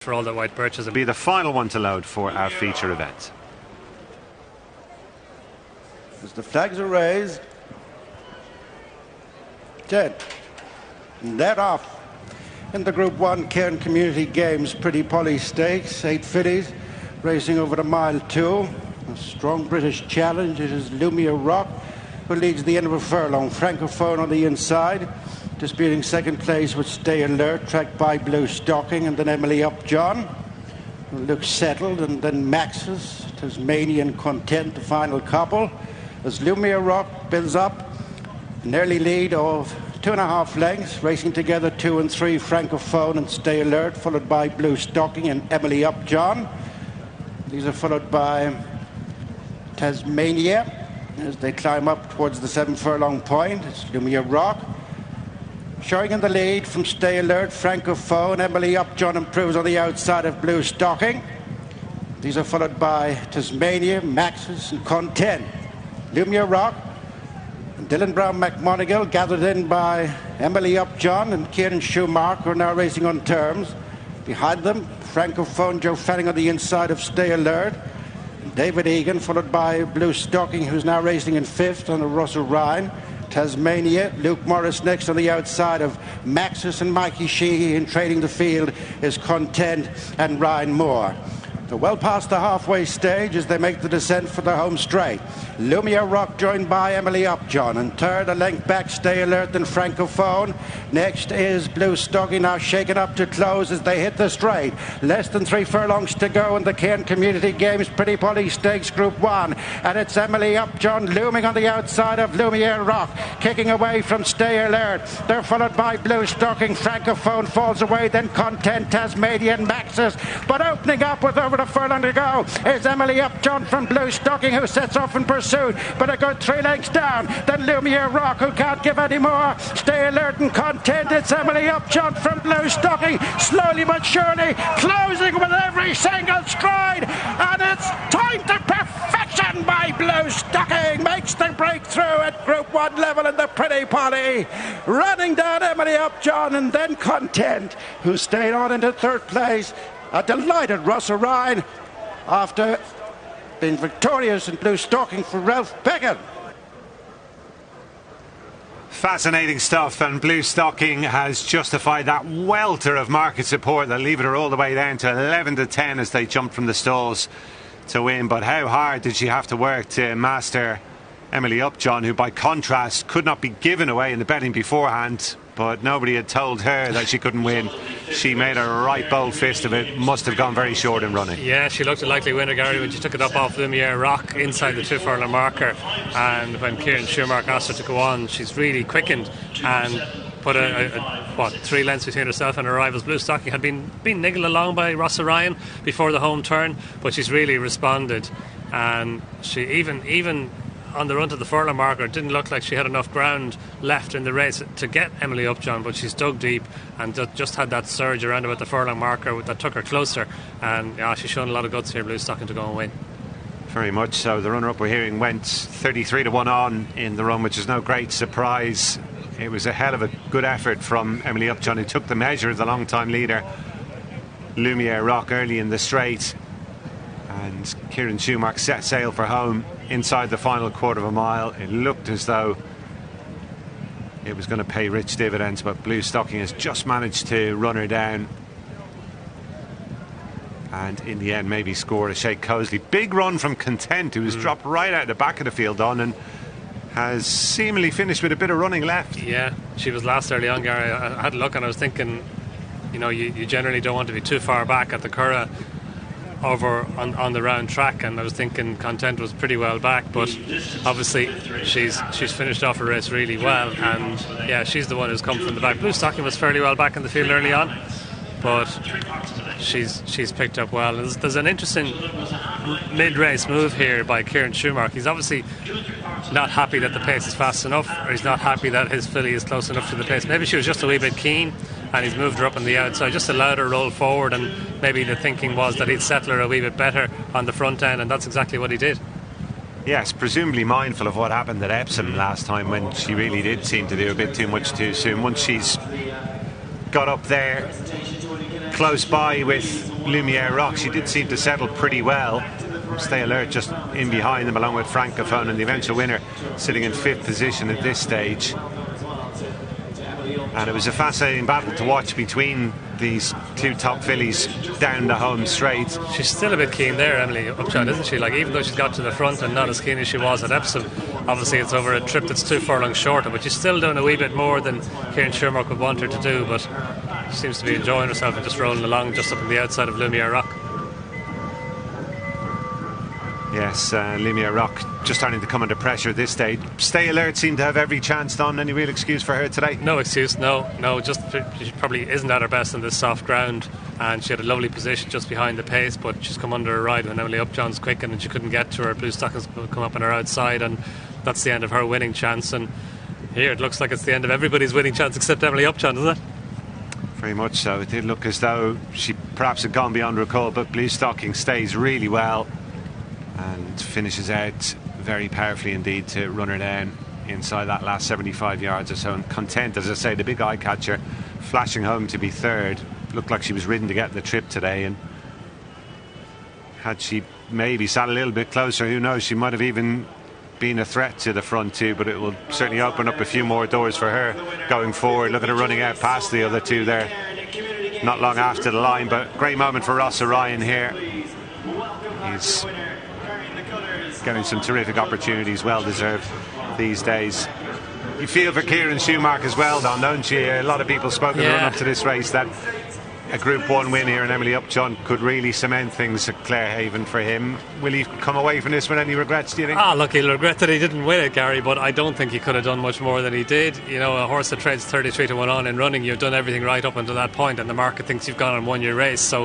For all that white birches. Be the final one to load for our feature event. As the flags are raised, 10. And they're off. In the Group 1 Cairn Community Games Pretty Polly Stakes, 8 fillies racing over the mile 2. A strong British challenge. It is Lumia Rock who leads the end of a furlong. Francophone on the inside, disputing second place with Stay Alert, tracked by Bluestocking, and then Emily Upjohn, who looks settled, and then Max's, Tasmanian Content, the final couple. As Lumia Rock builds up an early lead of 2.5 lengths, racing together 2 and 3, Francophone and Stay Alert, followed by Bluestocking and Emily Upjohn. These are followed by Tasmania as they climb up towards the 7 furlong point. It's Lumia Rock showing in the lead from Stay Alert, Francophone. Emily Upjohn improves on the outside of Bluestocking. These are followed by Tasmania, Maxis and Content. Lumia Rock and Dylan Brown McMonigal gathered in by Emily Upjohn and Kieran Schumacher are now racing on terms. Behind them, Francophone, Joe Fanning on the inside of Stay Alert. David Egan, followed by Bluestocking, who's now racing in 5th on the Russell Ryan. Tasmania, Luke Morris next on the outside of Maxis, and Mikey Sheehy in trading the field is Content and Ryan Moore. They're well past the halfway stage as they make the descent for the home straight. Lumia Rock joined by Emily Upjohn, and third, a length back, Stay Alert and Francophone. Next is Bluestocking, now shaken up to close as they hit the straight. Less than 3 furlongs to go in the Cairn Community Games Pretty Polly Stakes Group 1, and it's Emily Upjohn looming on the outside of Lumia Rock, kicking away from Stay Alert. They're followed by Bluestocking. Francophone falls away, then Content, Tasmania and Maxis, but opening up with over a furlong to go is Emily Upjohn from Bluestocking, who sets off in pursuit, but a good 3 lengths down. Then Lumia Rock, who can't give any more. Stay Alert and Content. It's Emily Upjohn from Bluestocking, slowly but surely closing with every single stride, and it's time to perfection by Bluestocking. Makes the breakthrough at Group 1 level in the Pretty Polly, running down Emily Upjohn and then Content, who stayed on into 3rd place. A delighted Russell Ryan after being victorious in Bluestocking for Ralph Beckett. Fascinating stuff, and Bluestocking has justified that welter of market support that leave her all the way down to 11 to 10 as they jumped from the stalls to win. But how hard did she have to work to master Emily Upjohn, who by contrast could not be given away in the betting beforehand, but nobody had told her that she couldn't win. She made a right bold fist of it. Must have gone very short in running. Yeah, she looked a likely winner, Gary, when she took it up off Lumia Rock inside the 2 furlong marker, and when Kieran Schumacher asked her to go on, she's really quickened and put a 3 lengths between herself and her rivals. Bluestocking had been niggled along by Russell Ryan before the home turn, but she's really responded, and she even on the run to the furlong marker, it didn't look like she had enough ground left in the race to get Emily Upjohn, but she's dug deep and just had that surge around about the furlong marker that took her closer, and she's shown a lot of guts here, Bluestocking, to go and win. Very much so. The runner-up we're hearing went 33 to 1 on in the run, which is no great surprise. It was a hell of a good effort from Emily Upjohn, who took the measure of the long-time leader Lumia Rock early in the straight, and Kieran Schumacher set sail for home inside the final quarter of a mile. It looked as though it was going to pay rich dividends, but Bluestocking has just managed to run her down, and in the end maybe scored a shake Cosley. Big run from Content, who was dropped right out the back of the field on, and has seemingly finished with a bit of running left. Yeah, she was last early on, Gary. I had a look and I was thinking, you generally don't want to be too far back at the Curragh over on the round track, and I was thinking Content was pretty well back, but obviously she's finished off her race really well, and yeah, she's the one who's come from the back. Bluestocking was fairly well back in the field early on, but she's picked up well. And there's an interesting mid-race move here by Kieran Schumacher. He's obviously not happy that the pace is fast enough, or he's not happy that his filly is close enough to the pace. Maybe she was just a wee bit keen and he's moved her up on the outside, just allowed her roll forward, and maybe the thinking was that he'd settle her a wee bit better on the front end, and that's exactly what he did. Yes, presumably mindful of what happened at Epsom last time, when she really did seem to do a bit too much too soon. Once she's got up there close by with Lumiere Rock. She did seem to settle pretty well. Stay Alert just in behind them, along with Francophone, and the eventual winner sitting in 5th position at this stage. And it was a fascinating battle to watch between these two top fillies down the home straight. She's still a bit keen there, Emily Upjohn, isn't she? Like, even though she's got to the front and not as keen as she was at Epsom, obviously it's over a trip that's 2 furlongs shorter, but she's still doing a wee bit more than Cairn Schumacher would want her to do, but she seems to be enjoying herself and just rolling along just up on the outside of Lumiere Rock. Yes, Lumiere Rock just starting to come under pressure at this stage. Stay Alert seemed to have every chance. Don, any real excuse for her today? No excuse, no. Just she probably isn't at her best on this soft ground, and she had a lovely position just behind the pace, but she's come under a ride when Emily Upjohn's quickened and she couldn't get to her. Bluestocking's come up on her outside, and that's the end of her winning chance. And here it looks like it's the end of everybody's winning chance except Emily Upjohn, doesn't it? Very much so. It did look as though she perhaps had gone beyond recall, but Bluestocking stays really well and finishes out very powerfully indeed to run her down inside that last 75 yards or so. And Content, as I say, the big eye catcher, flashing home to be 3rd. Looked like she was ridden to get the trip today, and had she maybe sat a little bit closer, who knows, she might have even been a threat to the front two. But it will certainly open up a few more doors for her going forward. Look at her running out past the other two there not long after the line. But great moment for Ross Orion here. He's getting some terrific opportunities, well deserved these days. You feel for Kieran Schumacher as well, Don, don't you? A lot of people spoke in the run up to this race that a Group 1 win here in Emily Upjohn could really cement things at Clarehaven for him. Will he come away from this with any regrets, do you think? Look, he'll regret that he didn't win it, Gary, but I don't think he could have done much more than he did. You know, a horse that trades 33 to 1 on in running, you've done everything right up until that point, and the market thinks you've gone and won your race. So